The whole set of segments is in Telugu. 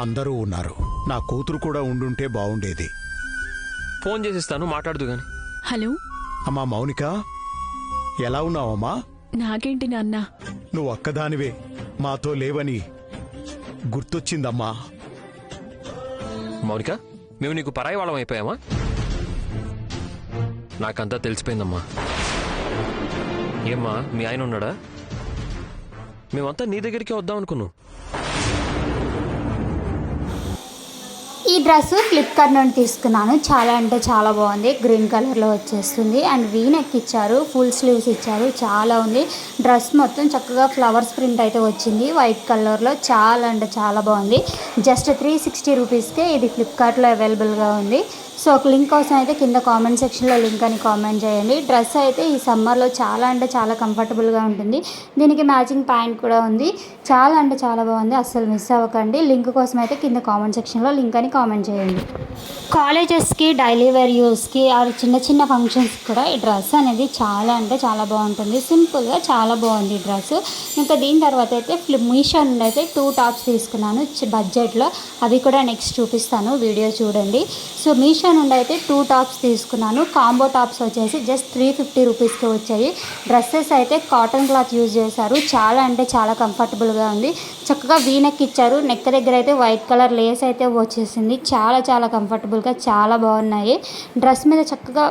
అందరూ ఉన్నారు. నా కూతురు కూడా ఉండుంటే బాగుండేది. ఫోన్ చేసిస్తాను, మాట్లాడుతూ గాని. హలో అమ్మా మౌనిక, ఎలా ఉన్నావమ్మా? నాకేంటి నాన్న? నువ్వు ఒక్కదానివే మాతో లేవని గుర్తొచ్చిందమ్మా. మౌనిక, మేము నీకు పరాయి వాళ్ళం అయిపోయామా? నాకంతా తెలిసిపోయిందమ్మా. ఏమ్మా, మీ ఆయన ఉన్నాడా? మేమంతా నీ దగ్గరికి వద్దాం అనుకున్నాం. ఈ డ్రెస్ ఫ్లిప్కార్ట్ నుండి తీసుకున్నాను. చాలా అంటే చాలా బాగుంది. గ్రీన్ కలర్లో వచ్చేస్తుంది అండ్ వీ నెక్ ఇచ్చారు, ఫుల్ స్లీవ్స్ ఇచ్చారు. చాలా ఉంది. డ్రెస్ మొత్తం చక్కగా ఫ్లవర్స్ ప్రింట్ అయితే వచ్చింది వైట్ కలర్లో. చాలా అంటే చాలా బాగుంది. జస్ట్ 360 రూపీస్కే ఇది ఫ్లిప్కార్ట్లో అవైలబుల్గా ఉంది. సో ఒక లింక్ కోసం అయితే కింద కామెంట్ సెక్షన్లో లింక్ అని కామెంట్ చేయండి. డ్రెస్ అయితే ఈ సమ్మర్లో చాలా అంటే చాలా కంఫర్టబుల్గా ఉంటుంది. దీనికి మ్యాచింగ్ ప్యాంట్ కూడా ఉంది. చాలా అంటే చాలా బాగుంది. అస్సలు మిస్ అవ్వకండి. లింక్ కోసం అయితే కింద కామెంట్ సెక్షన్లో లింక్ అని కామెంట్ చేయండి. కాలేజెస్కి, డైలీ వేర్ యూస్కి, ఆర్ చిన్న చిన్న ఫంక్షన్స్కి కూడా ఈ డ్రెస్ అనేది చాలా అంటే చాలా బాగుంటుంది. సింపుల్గా చాలా బాగుంది ఈ డ్రెస్. ఇంకా దీని తర్వాత అయితే మీషో నుండి అయితే 2 టాప్స్ తీసుకున్నాను బడ్జెట్లో. అవి కూడా నెక్స్ట్ చూపిస్తాను, వీడియో చూడండి. సో మీషో నుండి అయితే 2 టాప్స్ తీసుకున్నాను. కాంబో టాప్స్ వచ్చేసి జస్ట్ 350 రూపీస్కి వచ్చాయి. డ్రెస్సెస్ అయితే కాటన్ క్లాత్ యూజ్ చేశారు. చాలా అంటే చాలా కంఫర్టబుల్గా ఉంది. చక్కగా వీ నెక్ ఇచ్చారు. నెక్ దగ్గర అయితే వైట్ కలర్ లేస్ అయితే వచ్చేసింది. చాలా చాలా కంఫర్టబుల్గా చాలా బాగున్నాయి. డ్రెస్ మీద చక్కగా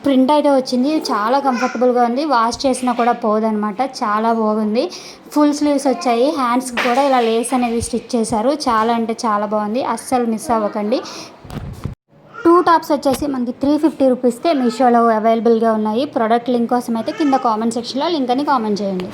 ప్రింట్ అయితే వచ్చింది. చాలా కంఫర్టబుల్గా ఉంది. వాష్ చేసినా కూడా పోదనమాట. చాలా బాగుంది. ఫుల్ స్లీవ్స్ వచ్చాయి. హ్యాండ్స్కి కూడా ఇలా లేస్ అనేది స్టిచ్ చేశారు. చాలా అంటే చాలా బాగుంది. అస్సలు మిస్ అవ్వకండి. 2 టాప్స్ వచ్చేసి మనకి 350 రూపీస్కే మీషోలో అవైలబుల్గా ఉన్నాయి. ప్రోడక్ట్ లింక్ కోసం అయితే కింద కామెంట్ సెక్షన్లో లింక్ అని కామెంట్ చేయండి.